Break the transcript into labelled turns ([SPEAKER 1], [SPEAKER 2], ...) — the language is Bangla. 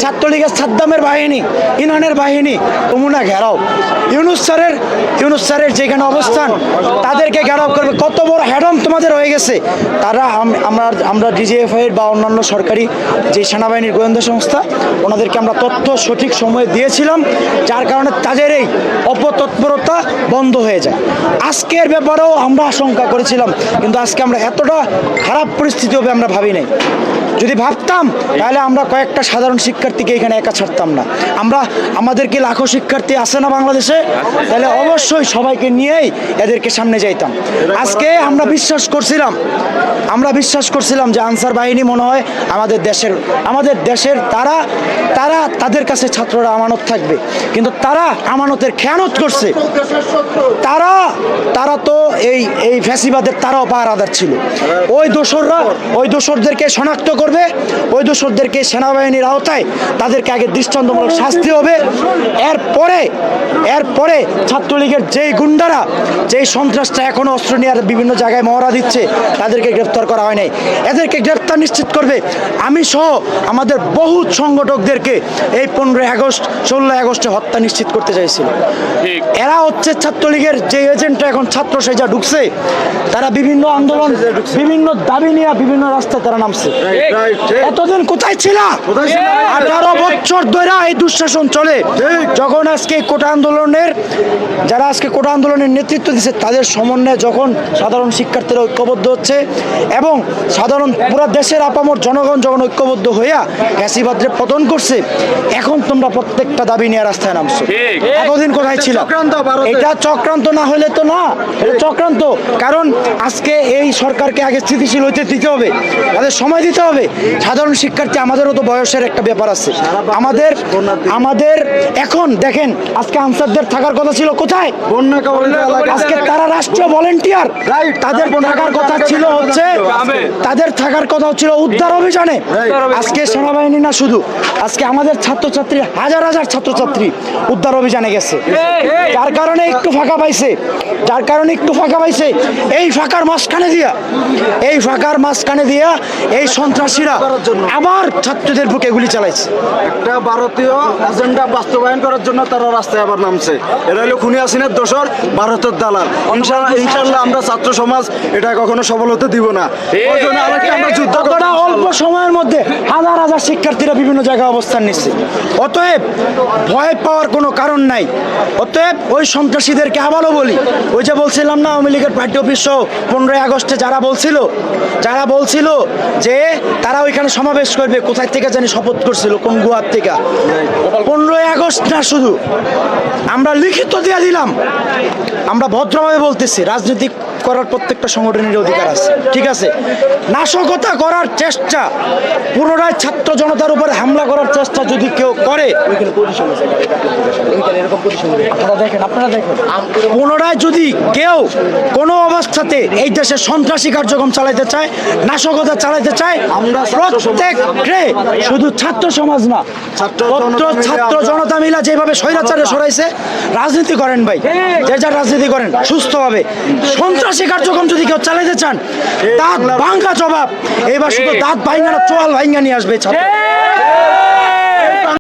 [SPEAKER 1] ছাত্রলীগের সাদ্দামের বাহিনী, ইনানের বাহিনী যমুনা ঘেরাও, ইউনুস স্যারের যেখানে অবস্থান তাদেরকে ঘেরাও করবে। কত বড় হ্যাডম তোমাদের হয়ে গেছে। তারা আমরা ডিজিএফআই বা অন্যান্য সরকারি যে সেনাবাহিনীর গোয়েন্দা সংস্থা ওনাদেরকে আমরা তথ্য সঠিক সময়ে দিয়েছিলাম, যার কারণে তাদের এই অপতৎপরতা বন্ধ হয়ে যায়। আজকের ব্যাপারেও আমরা আশঙ্কা করেছিলাম, কিন্তু আজকে আমরা এতটা খারাপ পরিস্থিতি হবে আমরা ভাবি নাই। যদি ভাবতাম তাহলে আমরা কয়েকটা সাধারণ শিক্ষার্থীকে এখানে একা ছাড়তাম না। আমাদের কি লাখো শিক্ষার্থী আছে না বাংলাদেশে? তাহলে অবশ্যই সবাইকে নিয়েই এদেরকে সামনে যাইতাম। আজকে আমরা বিশ্বাস করছিলাম যে আনসার বাহিনী মনে হয় আমাদের দেশের তাদের কাছে ছাত্ররা আমানত থাকবে, কিন্তু তারা আমানতের খেয়ানত করছে। তারা তো এই ফ্যাসিবাদের তারাও পাহারাদার ছিল। ওই দোসরদেরকে শনাক্ত করবে, ওই দোসরদেরকে সেনাবাহিনীর আওতায় তাদেরকে আগে দৃষ্টান্তমূলক শাস্তি হবে। এরপরে ছাত্রলীগের যেই গুন্ডারা, যেই সন্ত্রাসটা এখনো অস্ত্র নিয়ে বিভিন্ন জায়গায় মহড়া দিচ্ছে, তাদেরকে গ্রেফতার করা হয় নাই। এদেরকে গ্রেফতার নিশ্চিত করবে। আমি সহ আমাদের বহু সংগঠকদেরকে এই 15 আগস্ট 16 আগস্টে হত্যা নিশ্চিত করতে চাইছিল। এরা হচ্ছে ছাত্রলীগের যে এজেন্টরা এখন ছাত্র সেজা ঢুকছে। তারা বিভিন্ন আন্দোলন, বিভিন্ন দাবি নিয়ে বিভিন্ন রাস্তায় তারা নামছে। এতদিন কোথায় ছিল? 18 বছর ধরে এই দুঃশাসন চলে। যখন আজকে কোটা আন্দোলনের নেতৃত্ব দিচ্ছে, তাদের সমন্বয়ে যখন সাধারণ শিক্ষার্থীরা ঐক্যবদ্ধ হচ্ছে এবং পুরা দেশের আপামর জনগণ যখন ঐক্যবদ্ধ হইয়া ফ্যাসিবাদের পতন করছে, এখন তোমরা প্রত্যেকটা দাবি নিয়ে রাস্তায় নামছো। এতদিন কোথায় ছিল? এটা চক্রান্ত না হলে তো না, এটা চক্রান্ত। কারণ আজকে এই সরকারকে আগে স্থিতিশীল হইতে দিতে হবে, তাদের সময় দিতে হবে। সাধারণ শিক্ষার্থী, আমাদেরও তো বয়সের একটা ব্যাপার আছে। আমাদের এখন দেখেন, আজকে আনসারদের থাকার কথা ছিল কোথায়? আজকে তারা রাষ্ট্রীয় ভলেন্টিয়ার। তাদের থাকার কথা হচ্ছিল উদ্ধার অভিযানে। আজকে সেনাবাহিনী না, শুধু আজকে আমাদের ছাত্রছাত্রী, হাজার ছাত্রছাত্রী উদ্ধার অভিযানে গেছে। যার কারণে একটু ফাঁকা পাইছে। এই ফাঁকার মাঝখানে দিয়া এই সন্ত্রাসীরা আবার ছাত্রদের বুকে গুলি চালাইছে।
[SPEAKER 2] একটা ভারতীয় এজেন্ডা বাস্তবায়ন করার জন্য তারা রাস্তায় আবার নামছে। এরা হলো খুনি হাসিনার দোসর, ভারতের দালাল। ইনশাআল্লাহ আমরা ছাত্র সমাজ এটা কখনো সফল হতে দিব না। ওই জন্য আমরা যুদ্ধ
[SPEAKER 1] কতটা অল্প সময়ের মধ্যে হাজার শিক্ষার্থীরা বিভিন্ন জায়গায় অবস্থান নিচ্ছে। অতএব ভয় পাওয়ার কোনো কারণ নাই। অতএব ওই সন্ত্রাসীদেরকে আবারও বলি, ওই যে বলছিলাম না, আওয়ামী লীগের পার্টি অফিস সহ 15 আগস্টে যারা বলছিল যে তারা ওইখানে সমাবেশ করবে, কোথায় থেকে জানি শপথ করছিল, কোন গুহার থেকে। 15 আগস্ট না, শুধু আমরা লিখিত দিয়ে দিলাম। আমরা ভদ্রভাবে বলতেছি, রাজনীতি করার প্রত্যেকটা সংগঠনের অধিকার আছে, ঠিক আছে। নাশকতা করার চেষ্টা, পুনরায় ছাত্র জনতার উপর হামলা করার চেষ্টা যদি কেউ করে, আপনারা দেখেন, পুনরায় যদি কেউ কোনো অবস্থাতে এই দেশে সন্ত্রাসী কার্যক্রম চালাইতে চায়, নাশকতা চালাইতে চায়, আমরা প্রত্যেককে, শুধু ছাত্র সমাজ না, ছাত্র জনতা মিলা যেভাবে স্বৈরাচারে সরাইছে, রাজনীতি করেন ভাই, যে যার রাজনীতি করেন সুস্থভাবে। সন্ত্রাসী কার্যক্রম যদি কেউ চালাইতে চান, দাঁত ভাঙ্গা জবাব। এবার শুধু দাঁত ভাঙ্গা না, চোয়াল ভাঙ্গা নিয়ে আসবে ছাত্র।